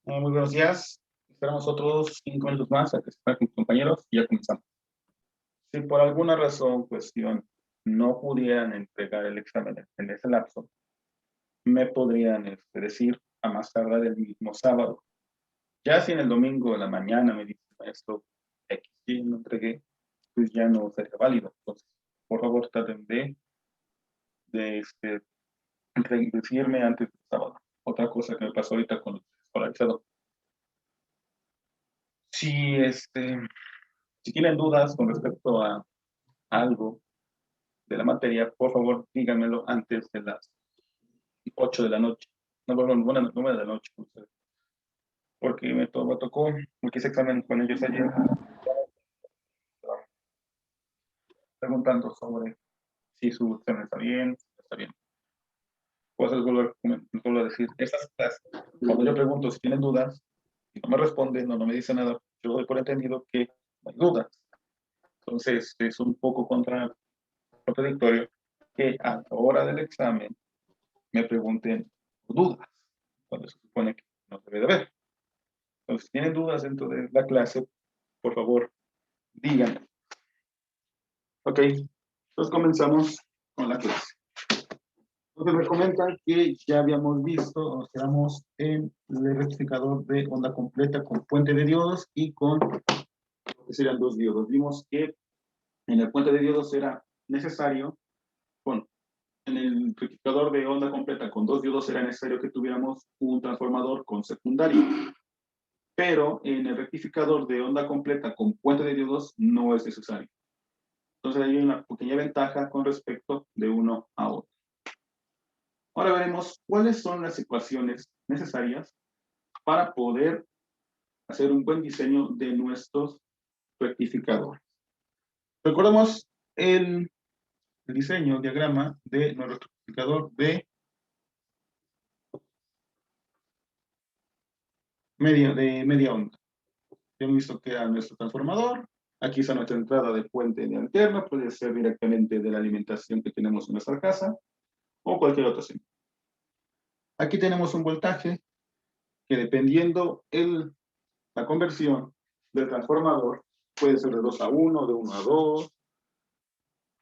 Muy buenos días. Esperamos otros 5 minutos más a que se con compañeros y ya comenzamos. Si por alguna razón, cuestión, no pudieran entregar el examen en ese lapso, me podrían decir a más tardar el mismo sábado. Ya si en el domingo de la mañana me dice maestro X y no entregué, pues ya no sería válido. Entonces, por favor, traten de decirme antes del sábado. Otra cosa que me pasó ahorita con el escolarizado. Si Si tienen dudas con respecto a algo de la materia, por favor, díganmelo antes de las 8 de la noche. No, perdón, 9 de la noche, porque me tocó, porque hice examen con ellos ayer, preguntando sobre si su examen está bien, si no está bien. Pues les vuelvo a decir, estas clases, cuando yo pregunto si tienen dudas, y no me responden o no me dicen nada, yo doy por entendido que no hay dudas. Entonces, es un poco contradictorio que a la hora del examen me pregunten dudas, cuando se supone que no debe de haber. Entonces, si tienen dudas dentro de la clase, por favor, díganme. Ok, entonces comenzamos con la clase. Entonces me comentan que ya habíamos visto, nos quedamos en el rectificador de onda completa con puente de diodos y con lo que serían dos diodos. Vimos que en el puente de diodos era necesario, bueno, en el rectificador de onda completa con dos diodos era necesario que tuviéramos un transformador con secundario. Pero en el rectificador de onda completa con puente de diodos no es necesario. Entonces hay una pequeña ventaja con respecto de uno a otro. Ahora veremos cuáles son las ecuaciones necesarias para poder hacer un buen diseño de nuestros rectificadores. Recordemos el diseño, el diagrama de nuestro rectificador de media onda. Ya hemos visto que era nuestro transformador. Aquí está nuestra entrada de fuente de alterna, puede ser directamente de la alimentación que tenemos en nuestra casa o cualquier otra señal. Aquí tenemos un voltaje que dependiendo la conversión del transformador, puede ser de 2 a 1, de 1 a 2,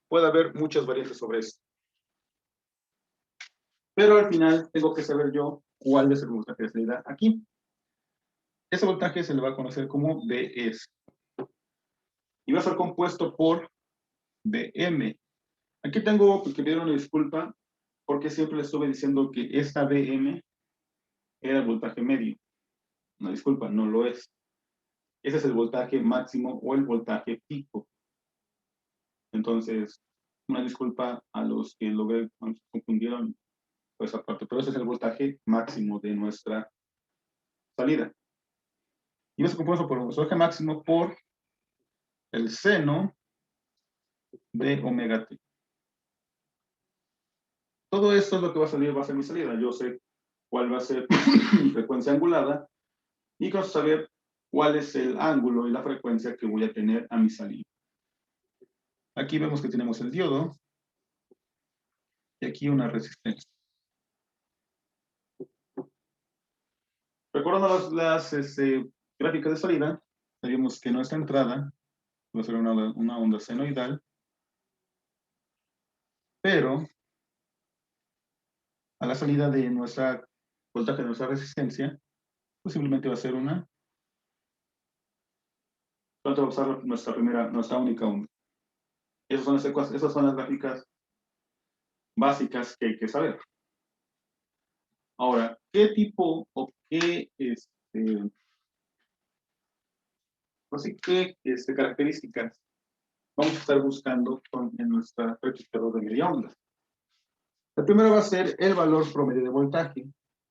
puede haber muchas variantes sobre esto. Pero al final tengo que saber yo cuál es el voltaje de salida aquí. Ese voltaje se le va a conocer como Vs. Y va a ser compuesto por Vm. Aquí tengo que pedir una disculpa porque siempre les estuve diciendo que esta Vm era el voltaje medio. Una disculpa, no lo es. Ese es el voltaje máximo o el voltaje pico. Entonces, una disculpa a los que lo confundieron por esa parte, pero ese es el voltaje máximo de nuestra salida. Y eso compuesto por el voltaje máximo por el seno de omega t. Todo esto es lo que va a salir, va a ser mi salida. Yo sé cuál va a ser mi frecuencia angulada y quiero saber cuál es el ángulo y la frecuencia que voy a tener a mi salida. Aquí vemos que tenemos el diodo y aquí una resistencia. Recordando las gráficas de salida, sabemos que nuestra entrada va a ser una onda senoidal, pero a la salida de nuestra voltaje de nuestra resistencia, posiblemente va a ser va a usar nuestra única onda. Esas son las gráficas básicas que hay que saber. Ahora, ¿qué tipo o qué características vamos a estar buscando en nuestra rectificador de media onda? El primero va a ser el valor promedio de voltaje,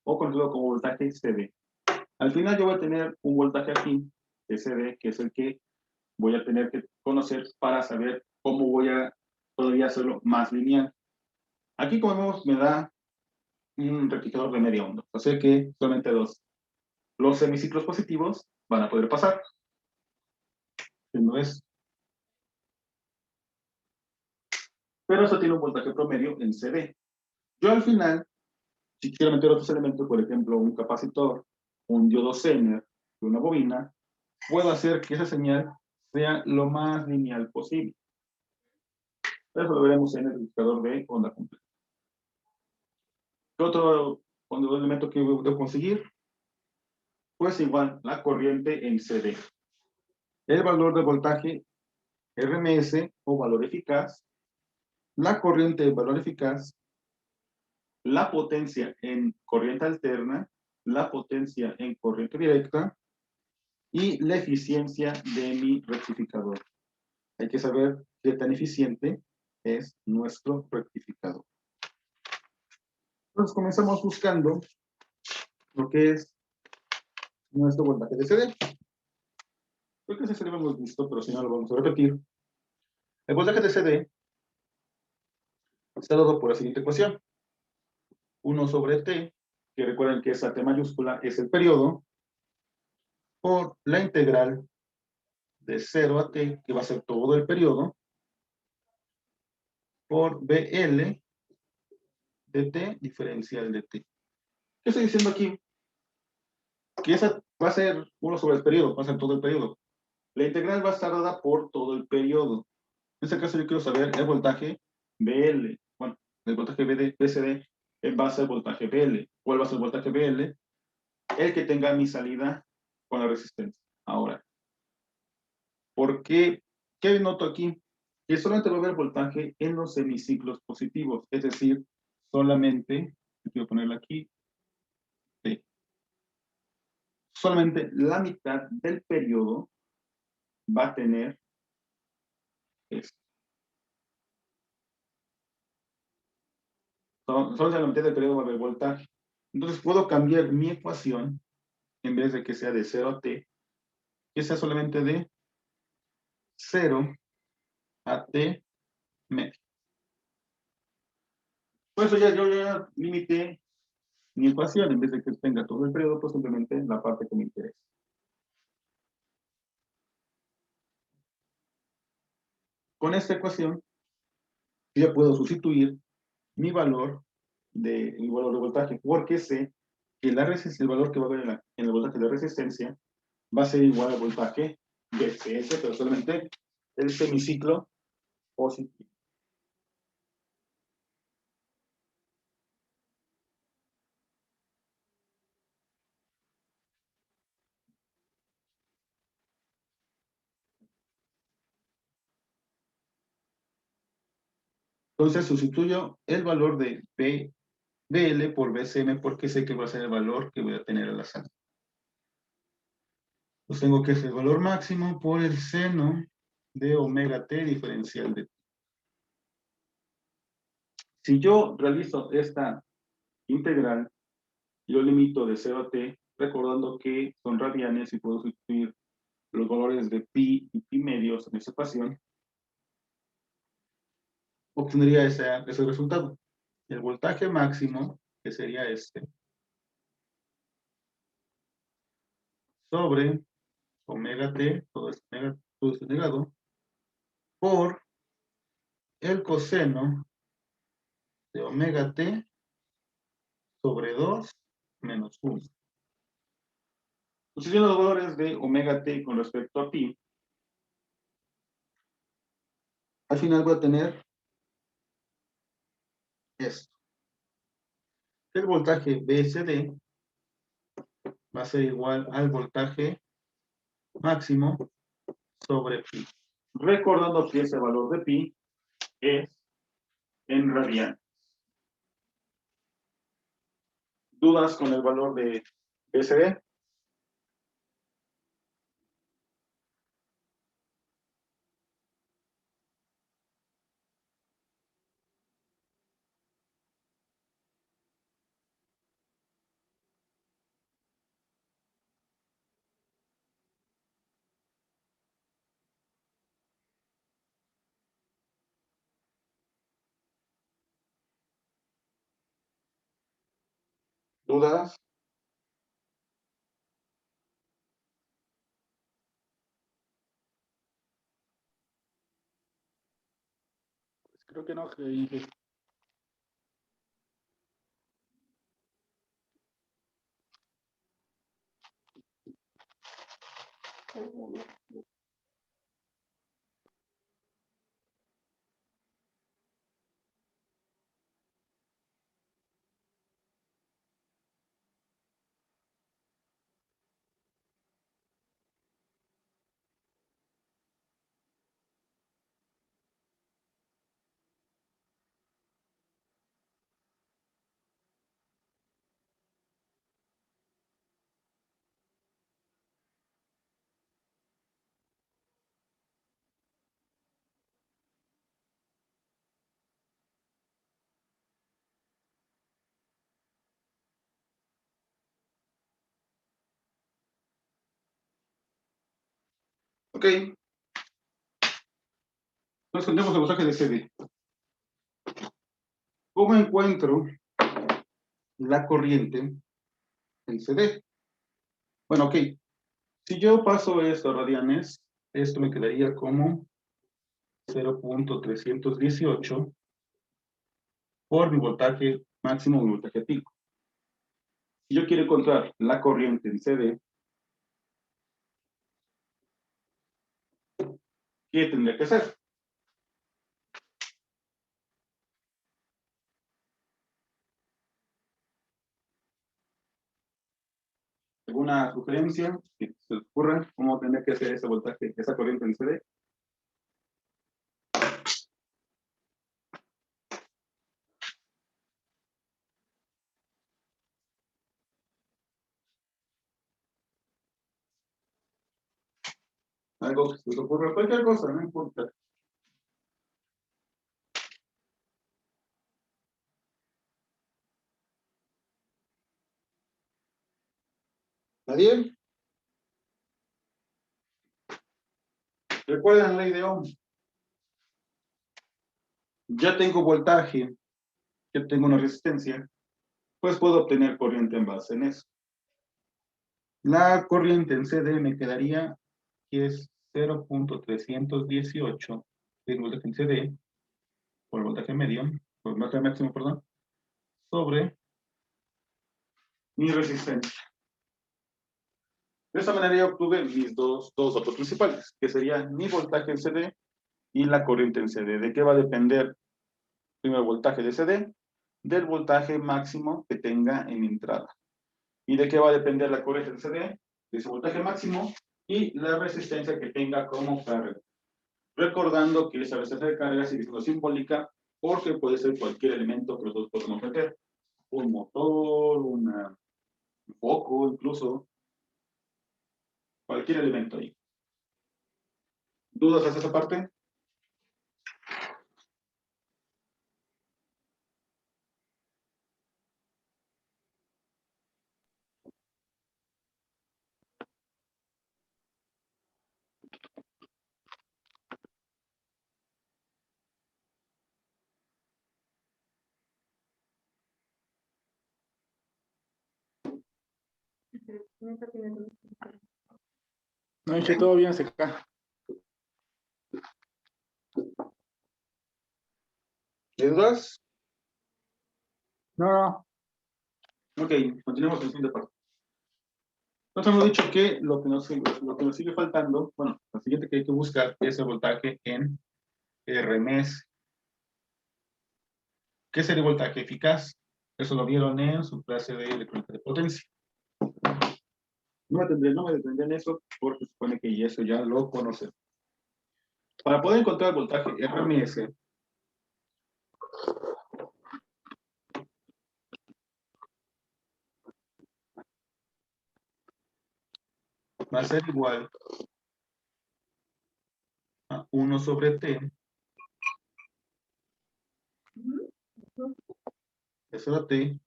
o conocido como voltaje CD. Al final yo voy a tener un voltaje aquí, CD, que es el que voy a tener que conocer para saber cómo podría hacerlo más lineal. Aquí, como vemos, me da un rectificador de media onda. O sea que solamente los semiciclos positivos van a poder pasar. No es. Pero eso tiene un voltaje promedio en CD. Yo al final, si quiero meter otros elementos, por ejemplo, un capacitor un diodo Zener de una bobina, puedo hacer que esa señal sea lo más lineal posible. Eso lo veremos en el indicador de onda completa. ¿Qué otro elemento que debo conseguir? Pues igual, la corriente en CD. El valor de voltaje RMS o valor eficaz, la corriente de valor eficaz, la potencia en corriente alterna, la potencia en corriente directa y la eficiencia de mi rectificador. Hay que saber qué tan eficiente es nuestro rectificador. Entonces comenzamos buscando lo que es nuestro voltaje de CD. Creo que ese lo hemos visto, pero si no lo vamos a repetir. El voltaje de CD está dado por la siguiente ecuación. 1 sobre T, que recuerden que esa T mayúscula es el periodo, por la integral de 0 a T, que va a ser todo el periodo, por BL de T diferencial de T. ¿Qué estoy diciendo aquí? Que esa va a ser 1 sobre el periodo, va a ser todo el periodo. La integral va a estar dada por todo el periodo. En este caso yo quiero saber el voltaje BL. Bueno, el voltaje BCD en base al voltaje BL. ¿Cuál va a ser el voltaje BL? El que tenga mi salida con la resistencia. Ahora, ¿por qué? ¿Qué noto aquí? Que solamente va a haber voltaje en los semiciclos positivos. Es decir, solamente, quiero ponerlo aquí, sí, solamente la mitad del periodo va a tener esto. Solo la mitad del periodo va a haber voltaje. Entonces puedo cambiar mi ecuación en vez de que sea de 0 a t, que sea solamente de 0 a t medio. Por eso yo ya limité mi ecuación, en vez de que tenga todo el periodo, pues simplemente la parte que me interesa. Con esta ecuación, yo ya puedo sustituir mi valor el valor de voltaje, porque sé que el valor que va a haber en el voltaje de resistencia va a ser igual al voltaje VCS, pero solamente el semiciclo positivo. Entonces sustituyo el valor de BL por BCM porque sé que va a ser el valor que voy a tener a la salida. Pues tengo que hacer el valor máximo por el seno de omega t diferencial de t. Si yo realizo esta integral, yo limito de 0 a t, recordando que son radianes y puedo sustituir los valores de pi y pi medios en esta ecuación, obtendría ese resultado. El voltaje máximo, que sería este, sobre omega t, todo esto negado, por el coseno de omega t sobre 2 menos 1. Sustituyendo los valores de omega t con respecto a pi, al final voy a tener esto. El voltaje BSD va a ser igual al voltaje máximo sobre pi. Recordando que ese valor de pi es en radianes. ¿Dudas con el valor de BSD? ¿Dudas? Creo que no. Ok. Entonces tenemos el voltaje de CD. ¿Cómo encuentro la corriente en CD? Bueno, ok. Si yo paso esto a radianes, esto me quedaría como 0.318 por mi voltaje máximo, mi voltaje pico. Si yo quiero encontrar la corriente en CD, ¿qué tendría que hacer? ¿Alguna sugerencia que se les ocurra? ¿Cómo tendría que hacer ese voltaje, esa corriente en CD? Algo que se les ocurra, cualquier cosa, no importa. ¿Nadie? ¿Recuerdan la ley de Ohm? Ya tengo voltaje, ya tengo una resistencia, pues puedo obtener corriente en base en eso. La corriente en CD me quedaría que es 0.318 el voltaje en CD por el voltaje medio, por el voltaje máximo, perdón, sobre mi resistencia. De esta manera ya obtuve mis dos datos principales, que serían mi voltaje en CD y la corriente en CD. ¿De qué va a depender primero el voltaje de CD? Del voltaje máximo que tenga en mi entrada. ¿Y de qué va a depender la corriente en CD? De ese voltaje máximo y la resistencia que tenga como carga. Recordando que esa resistencia de carga sigue siendo simbólica porque puede ser cualquier elemento que nosotros podemos meter. Un motor, un foco, incluso cualquier elemento ahí. ¿Dudas hacia esa parte? No, che, todo bien, se acá. ¿Dudas? No, Ok, continuemos con la siguiente parte. Nos hemos dicho que lo que nos sigue faltando, bueno, lo siguiente que hay que buscar es el voltaje en RMS. ¿Qué sería el voltaje eficaz? Eso lo vieron en su clase de electrónica de potencia. No me detendré en eso porque supone que eso ya lo conocen. Para poder encontrar el voltaje RMS, va a ser igual a 1 sobre T, eso da T,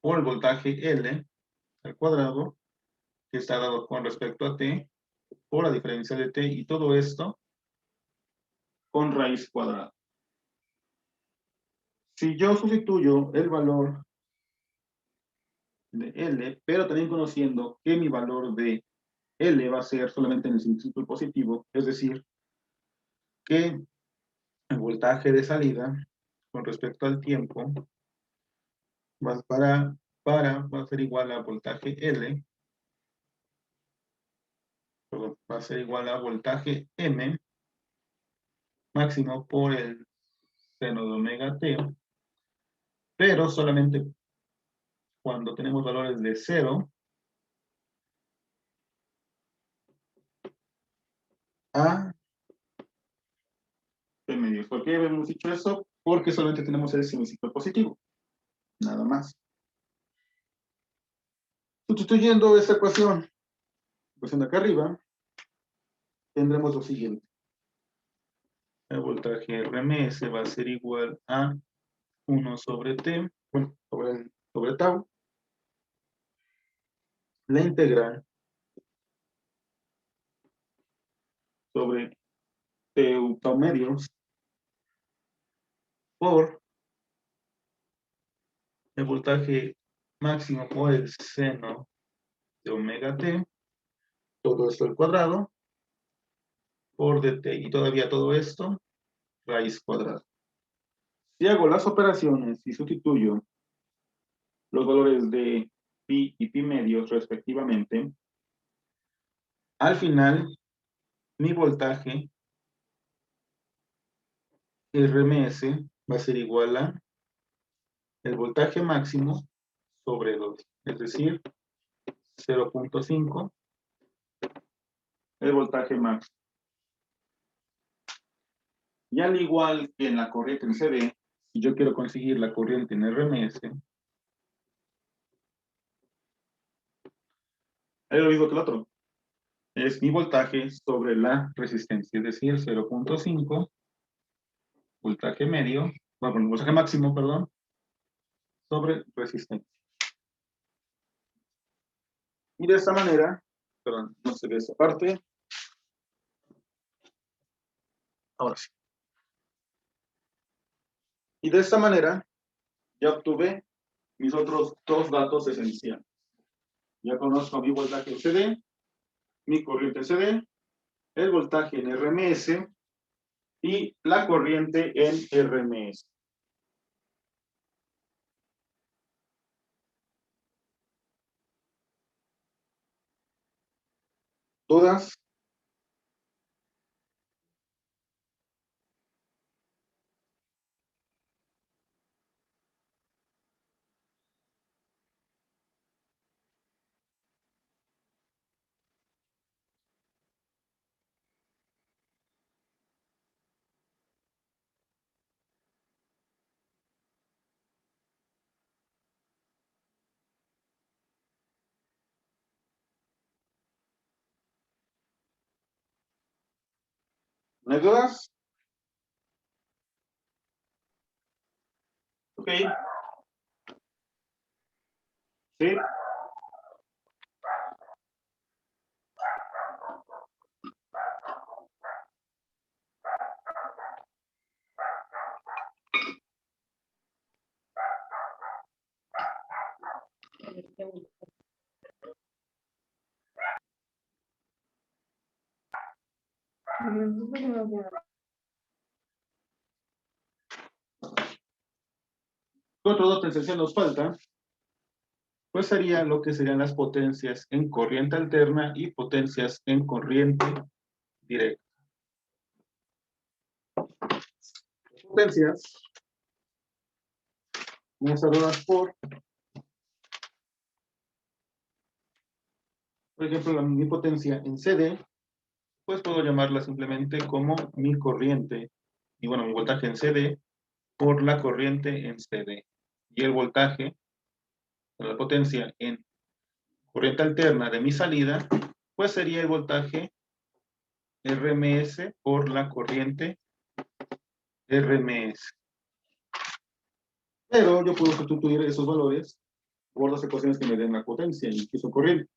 por el voltaje L al cuadrado, que está dado con respecto a T, por la diferencia de T, y todo esto con raíz cuadrada. Si yo sustituyo el valor de L, pero también conociendo que mi valor de L va a ser solamente en el círculo positivo, es decir, que el voltaje de salida con respecto al tiempo va a ser igual a voltaje L perdón, va a ser igual a voltaje M máximo por el seno de omega t, pero solamente cuando tenemos valores de 0 a T medio. ¿Por qué hemos dicho eso? Porque solamente tenemos el semiciclo positivo, nada más. Sustituyendo esta ecuación de acá arriba, tendremos lo siguiente. El voltaje RMS va a ser igual a 1 sobre T, bueno, sobre tau, la integral sobre tau medios por el voltaje máximo por el seno de omega t, todo esto al cuadrado, por dt, y todavía todo esto, raíz cuadrada. Si hago las operaciones y sustituyo los valores de pi y pi medios respectivamente, al final, mi voltaje RMS va a ser igual a el voltaje máximo sobre 2, es decir, 0.5, el voltaje máximo. Y al igual que en la corriente en CD, si yo quiero conseguir la corriente en RMS, es lo mismo que el otro. Es mi voltaje sobre la resistencia, es decir, 0.5, voltaje medio, bueno, voltaje máximo, perdón, sobre resistencia. Y de esta manera, perdón, no se ve esa parte. Ahora sí. Y de esta manera, ya obtuve mis otros dos datos esenciales. Ya conozco mi voltaje en CD, mi corriente en CD, el voltaje en RMS y la corriente en RMS. ¿Dudas? ¿No hay dudas? Ok. Sí. ¿Qué otro dato esencial nos falta? Pues sería lo que serían las potencias en corriente alterna y potencias en corriente directa. Potencias vamos a dadas por ejemplo, mi potencia en CD, pues puedo llamarla simplemente como mi corriente, y bueno, mi voltaje en CD por la corriente en CD. Y el voltaje, la potencia en corriente alterna de mi salida, pues sería el voltaje RMS por la corriente RMS. Pero yo puedo sustituir esos valores por las ecuaciones que me den la potencia y que su corriente.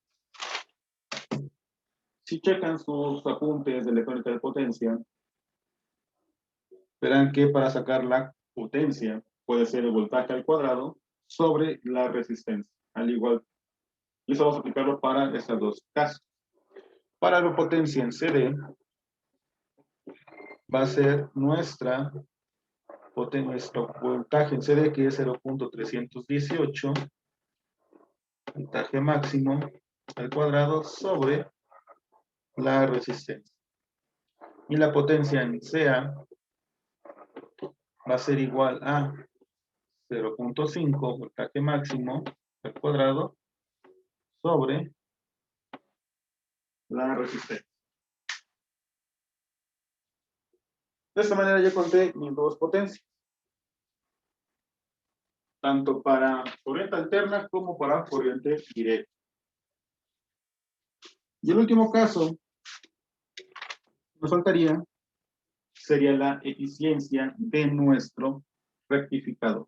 Si checan sus apuntes de electrónica de potencia, verán que para sacar la potencia puede ser el voltaje al cuadrado sobre la resistencia, al igual. Y eso vamos a aplicarlo para estos dos casos. Para la potencia en CD, va a ser nuestro voltaje en CD, que es 0.318, voltaje máximo al cuadrado sobre la resistencia. Y la potencia en CA va a ser igual a 0.5 voltaje máximo al cuadrado sobre la resistencia. De esta manera ya conté mis dos potencias, tanto para corriente alterna como para corriente directa. Y el último caso que nos faltaría sería la eficiencia de nuestro rectificador.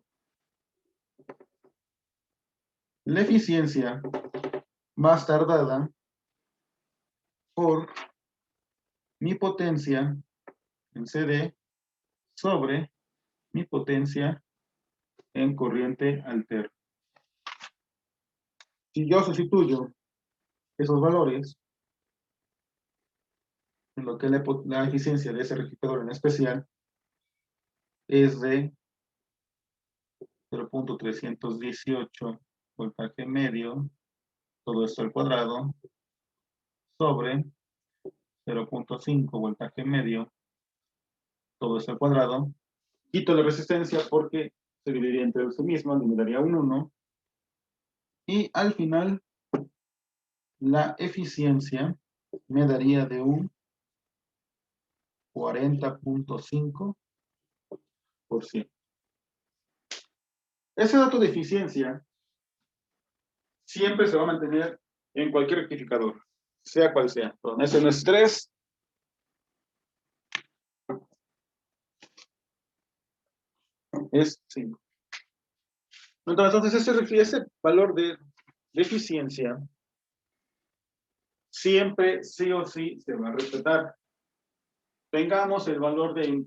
La eficiencia va a estar dada por mi potencia en CD sobre mi potencia en corriente alterna. Si yo sustituyo esos valores en lo que es la eficiencia de ese rectificador en especial es de 0.318 voltaje medio, todo esto al cuadrado, sobre 0.5 voltaje medio, todo esto al cuadrado. Quito la resistencia porque se dividiría entre sí mismo, le daría un 1. Y al final, la eficiencia me daría de un 40.5%. Ese dato de eficiencia siempre se va a mantener en cualquier rectificador, sea cual sea. Ese no es 3. Es 5. Entonces, ese valor de eficiencia siempre, sí o sí, se va a respetar. Tengamos el valor que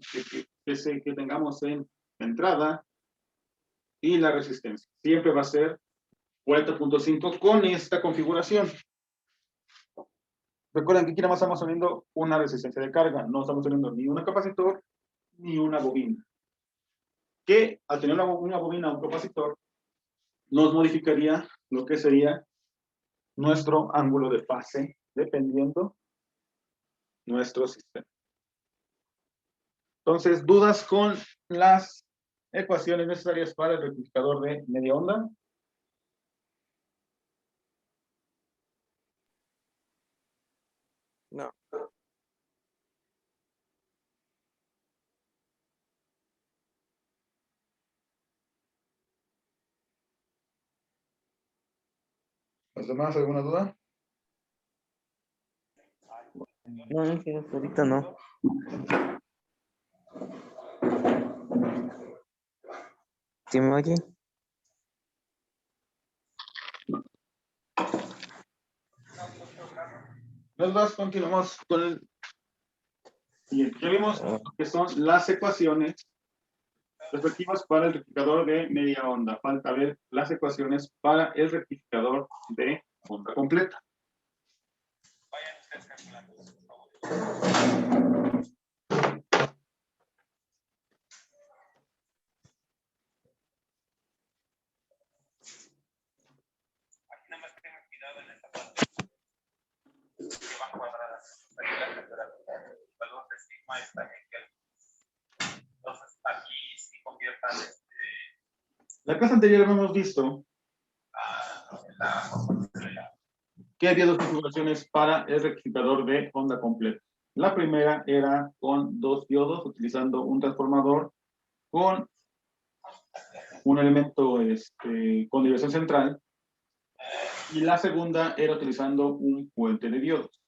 tengamos en entrada y la resistencia. Siempre va a ser 40.5 con esta configuración. Recuerden que aquí nada más estamos uniendo una resistencia de carga, no estamos uniendo ni un capacitor ni una bobina. Que al tener una bobina o un capacitor, nos modificaría lo que sería nuestro ángulo de fase, dependiendo nuestro sistema. Entonces, ¿dudas con las ecuaciones necesarias para el rectificador de media onda? No. ¿Los demás alguna duda? No, ahorita no. ¿Sí me oye? Los dos continuamos con el siguiente. Ya vimos lo que son las ecuaciones respectivas para el rectificador de media onda. Falta ver las ecuaciones para el rectificador de onda completa. Vayan ustedes calculando, por favor. Aquí nada más tengan cuidado en esta parte que van cuadradas. Aquí la temperatura, el valor de sigma está en Kelvin. Entonces aquí sí conviertan La clase anterior hemos visto que había dos configuraciones para el rectificador de onda completa. La primera era con 2 diodos utilizando un transformador con un elemento con dirección central, y la segunda era utilizando un puente de diodos.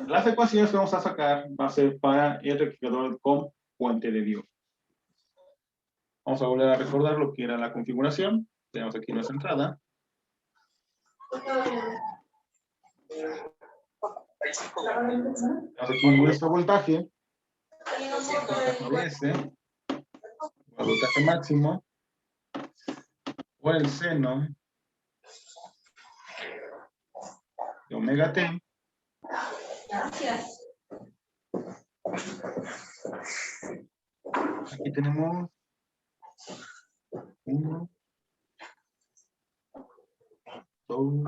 Las ecuaciones que vamos a sacar va a ser para el rectificador con puente de diodos. Vamos a volver a recordar lo que era la configuración. Tenemos aquí nuestra entrada. Tenemos aquí nuestro voltaje. S, el voltaje máximo, o el seno de omega t. Gracias. Aquí tenemos 1, 2,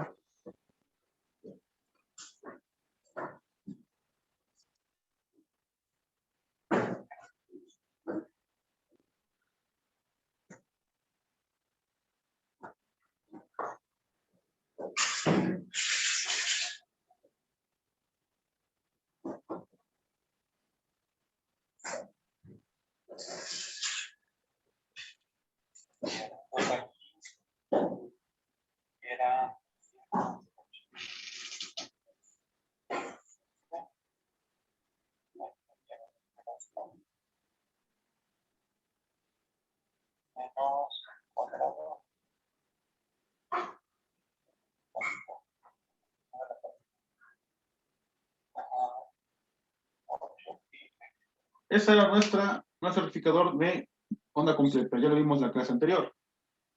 Ese era nuestro rectificador de onda completa. Ya lo vimos en la clase anterior.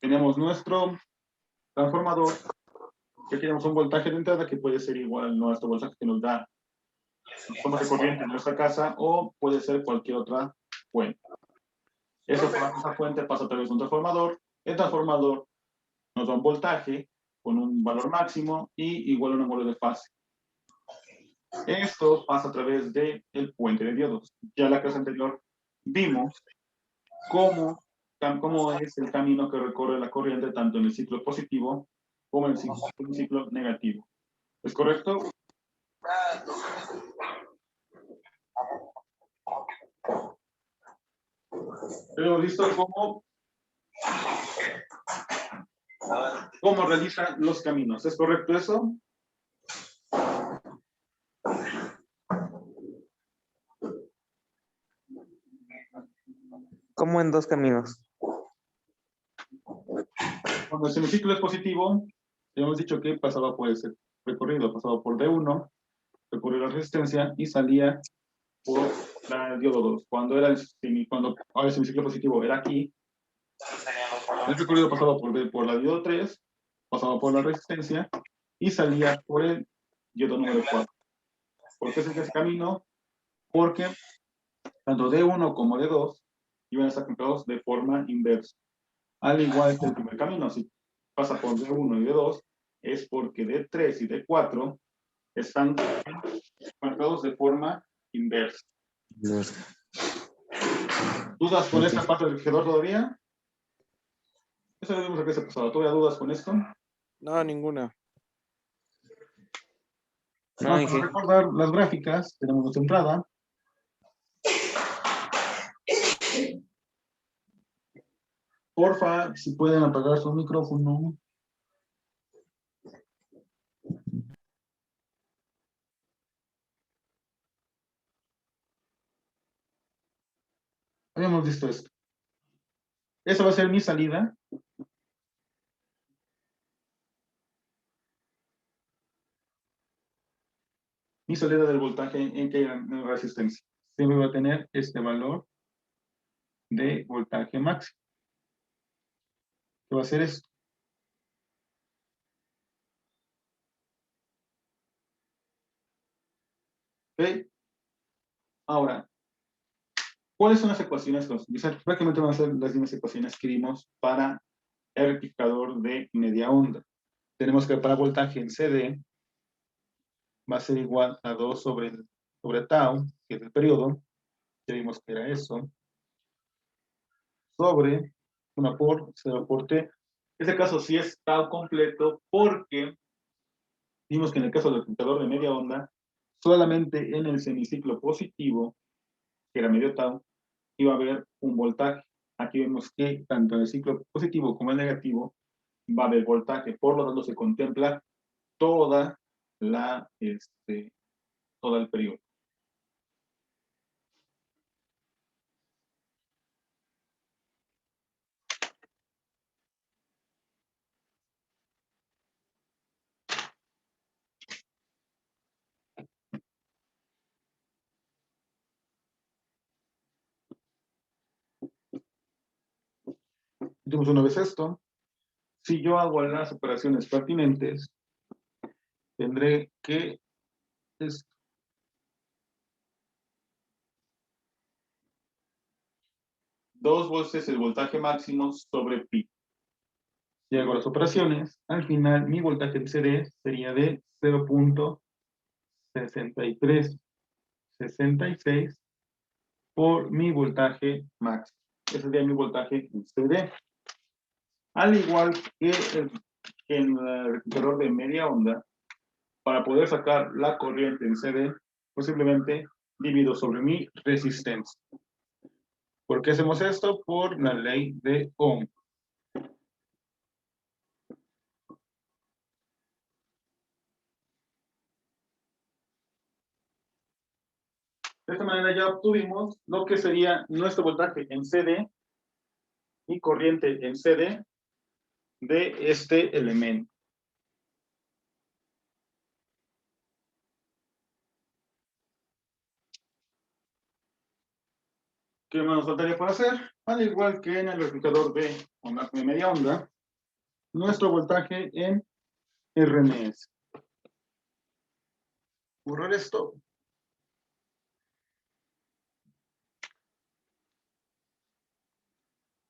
Tenemos nuestro transformador, que tenemos un voltaje de entrada que puede ser igual a nuestro voltaje que nos da la toma de corriente en nuestra casa, o puede ser cualquier otra fuente. Esa fuente pasa a través de un transformador. El transformador nos da un voltaje con un valor máximo y igual a un ángulo de fase. Esto pasa a través del puente de diodos. Ya en la clase anterior vimos cómo es el camino que recorre la corriente tanto en el ciclo positivo como en el ciclo negativo. ¿Es correcto? Hemos visto cómo realiza los caminos. ¿Es correcto eso? ¿Cómo en dos caminos? Cuando el semiciclo es positivo, hemos dicho que pasaba por ese recorrido, pasaba por D1, recorrió la resistencia y salía por la diodo 2. Cuando ahora el semiciclo positivo era aquí, el recorrido pasaba por la diodo 3, pasaba por la resistencia y salía por el diodo número 4. ¿Por qué es ese camino? Porque tanto D1 como D2 iban a estar conectados de forma inversa. Al igual que el primer camino, si pasa por D1 y D2, es porque D3 y D4 están marcados de forma inversa. ¿Dudas con esta parte del regidor todavía? Eso lo vimos la clase pasada. ¿Todavía dudas con esto? No, ninguna. No, Vamos a dije, recordar las gráficas. Tenemos nuestra entrada. Porfa, si pueden apagar su micrófono. Habíamos visto esto. Esa va a ser mi salida. Mi salida del voltaje en que en resistencia. Siempre va a tener este valor de voltaje máximo. ¿Qué va a ser esto? ¿Ok? Ahora, ¿cuáles son las ecuaciones? Prácticamente van a ser las mismas ecuaciones que vimos para el rectificador de media onda. Tenemos que para voltaje en CD va a ser igual a 2 sobre tau, que es el periodo. Ya vimos que era eso. Sobre 1 por 0 por T. En este caso sí es tau completo porque vimos que en el caso del rectificador de media onda, solamente en el semiciclo positivo, que era medio tau, iba a haber un voltaje. Aquí vemos que tanto en el ciclo positivo como en el negativo va a haber voltaje. Por lo tanto, se contempla toda todo el periodo. Hicimos una vez esto. Si yo hago las operaciones pertinentes, tendré que es 2 veces el voltaje máximo sobre pi. Si hago las operaciones, al final mi voltaje en CD sería de 0.6366 por mi voltaje máximo. Ese sería mi voltaje en CD. Al igual que en el rectificador de media onda, para poder sacar la corriente en CD, pues simplemente divido sobre mi resistencia. ¿Por qué hacemos esto? Por la ley de Ohm. De esta manera ya obtuvimos lo que sería nuestro voltaje en CD y corriente en CD de este elemento. ¿Qué más nos faltaría por hacer? Al igual que en el verificador de onda de media onda, nuestro voltaje en RMS. Borrar esto.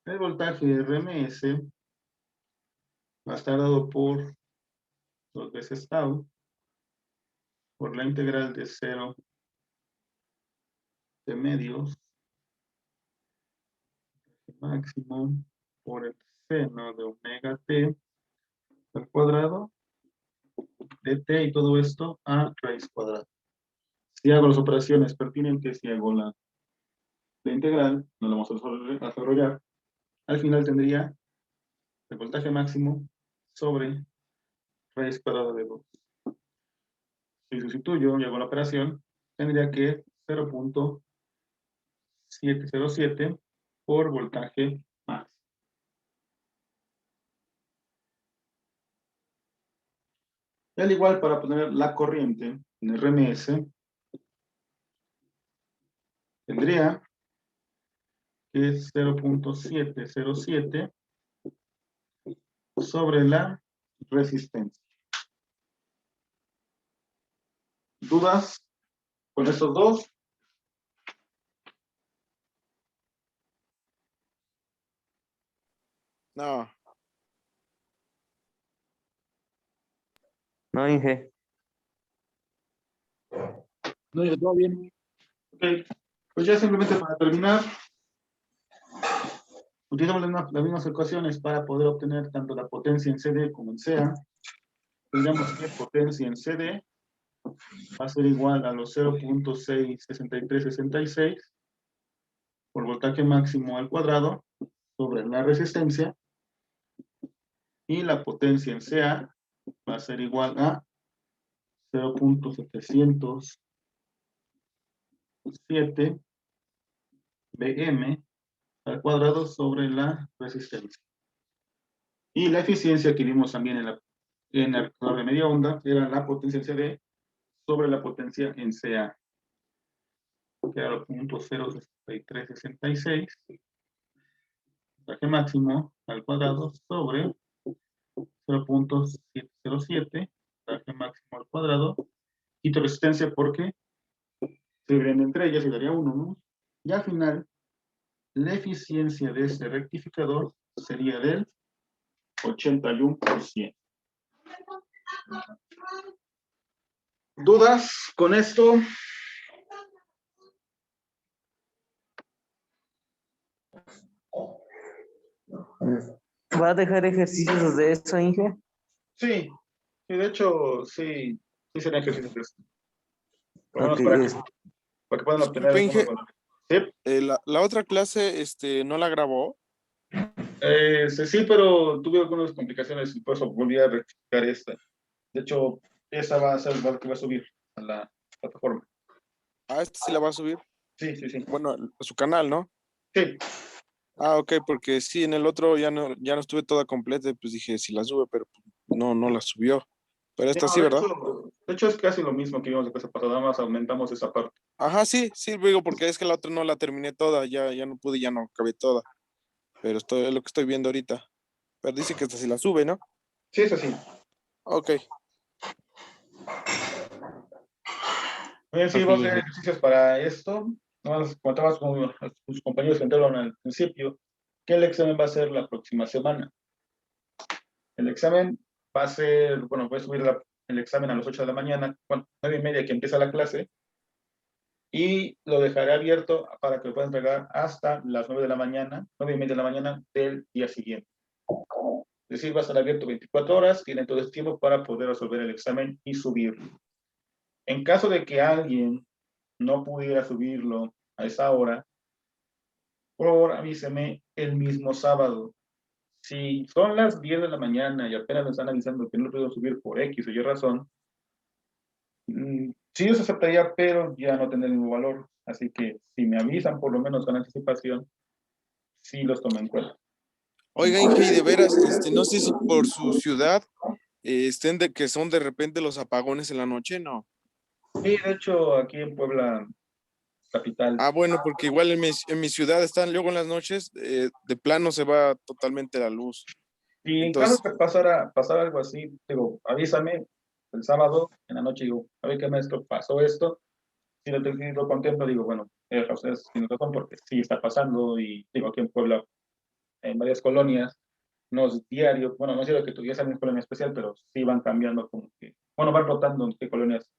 El voltaje RMS va a estar dado por 2 veces tau por la integral de 0 de medios máximo por el seno de omega t al cuadrado de t y todo esto a raíz cuadrada. Si hago las operaciones pertinentes y hago la integral, no lo vamos a desarrollar, al final tendría el voltaje máximo sobre raíz cuadrada de 2. Si sustituyo y hago la operación, tendría que 0.707 por voltaje máximo. Y al igual, para poner la corriente en RMS, tendría que es 0.707 sobre la resistencia. ¿Dudas con estos dos? No. No, Inge. No, yo todo bien. Ok, pues ya simplemente para terminar, utilizamos las mismas ecuaciones para poder obtener tanto la potencia en CD como en CA. Tendríamos que potencia en CD va a ser igual a los 0.66366 por voltaje máximo al cuadrado sobre la resistencia, y la potencia en CA va a ser igual a 0.707 Bm al cuadrado sobre la resistencia. Y la eficiencia que vimos también en el rectador de media onda era la potencia en CD sobre la potencia en CA, que era 0.06366 voltaje máximo al cuadrado sobre 0.707 voltaje máximo al cuadrado, quito resistencia porque se dividen entre ellas y daría 1, ¿no? Y al final, la eficiencia de este rectificador sería del 81%. ¿Dudas con esto? ¿Va a dejar ejercicios de eso, Inge? Sí, de hecho, sí serían ejercicios de esto. Por lo Ok, menos para que puedan obtener Disculpe, Inge, ¿sí? la otra clase, ¿no la grabó? Sí, pero tuve algunas complicaciones y por eso volví a rectificar esta. De hecho, esa va a ser la que va a subir a la plataforma. Ah, esta sí la va a subir. Sí, sí, sí. Bueno, a su canal, ¿no? Sí, Ah, ok, porque sí, en el otro ya no estuve toda completa, y pues dije, si la sube, pero no la subió. Pero esta no, sí, ¿verdad? de hecho es casi lo mismo que vimos de pasada, nada más aumentamos esa parte. Ajá, sí, digo, porque es que la otra no la terminé toda, ya no pude, ya no acabé toda. Pero es lo que estoy viendo ahorita. Pero dice que esta sí la sube, ¿no? Sí, es así. Ok. Bien, sí, ok, vamos a hacer Inge. ejercicios para esto. Nomás comentabas con tus compañeros que entraron al principio que el examen va a ser la próxima semana. El examen va a ser, bueno, voy a subir el examen a las 8 de la mañana, bueno, 9:30 que empieza la clase, y lo dejaré abierto para que lo puedan entregar hasta las 9 de la mañana, 9:30 de la mañana del día siguiente. Es decir, va a estar abierto 24 horas, tienen todo este tiempo para poder resolver el examen y subirlo. En caso de que alguien no pudiera subirlo a esa hora, por favor avíseme el mismo sábado. Si son las 10 de la mañana y apenas me están avisando que no lo puedo subir por X o Y razón, sí los aceptaría, pero ya no tendrá el mismo valor. Así que si me avisan por lo menos con anticipación, sí los tomo en cuenta. Oiga, Inge, y de veras, no sé si por su ciudad estén de que son de repente los apagones en la noche, ¿no? Sí, de hecho, aquí en Puebla capital. Ah, bueno, porque igual en mi ciudad están luego en las noches, de plano se va totalmente la luz. Y en caso Entonces, que pasara algo así, digo, avísame el sábado en la noche, digo, a ver qué maestro pasó esto. Si lo contemplo, digo, bueno, ustedes tienen razón porque sí está pasando y digo, aquí en Puebla, en varias colonias, no es diario, bueno, no es diario que tuviesen una colonia especial, pero sí van cambiando como que, bueno, van rotando en qué colonias.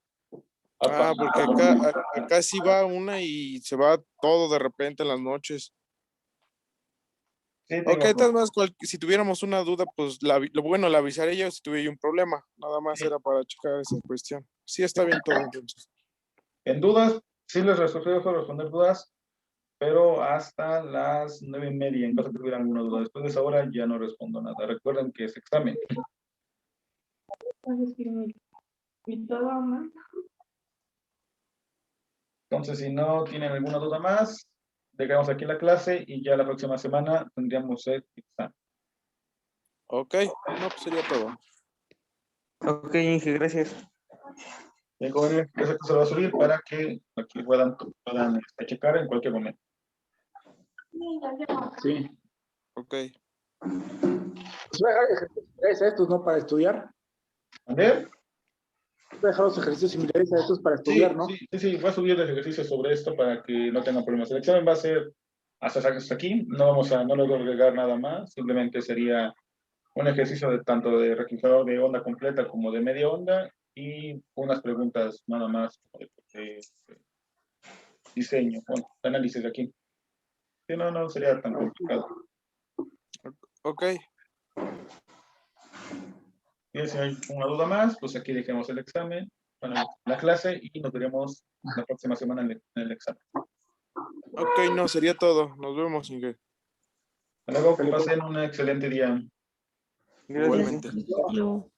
porque acá sí va una y se va todo de repente en las noches. Sí, Ok, digo, tal más, si tuviéramos una duda, pues lo bueno, la avisaré yo si tuviera yo un problema. Nada más era para checar esa cuestión. Sí, está bien todo, entonces. en dudas, sí les resolví responder dudas, pero hasta las 9:30, en caso que tuvieran alguna duda. Después de esa hora ya no respondo nada. Recuerden que es examen. Entonces, si no tienen alguna duda más, dejamos aquí la clase y ya la próxima semana tendríamos el examen. Ok, no, pues sería todo. Ok, Inge, gracias. Bien, jóvenes, eso se va a subir para que aquí puedan checar en cualquier momento. Sí. Ok. Pues voy a dejar ejercicios similares a estos, ¿no? Para estudiar. A ver, Voy a dejar los ejercicios similares a estos para sí, estudiar, ¿no? sí, voy a subir los ejercicios sobre esto para que no tengan problemas. El examen va a ser hasta aquí, no les voy a agregar nada más, simplemente sería un ejercicio de tanto de registrador de onda completa como de media onda y unas preguntas nada más de diseño, bueno, de análisis de aquí. Sí, no sería tan complicado. Ok, Y si hay una duda más, pues aquí dejemos el examen, bueno, la clase y nos veremos la próxima semana en el examen. ok, no, sería todo. Nos vemos, Inge. Hasta luego, que pasen un excelente día. Gracias. Igualmente. Inge.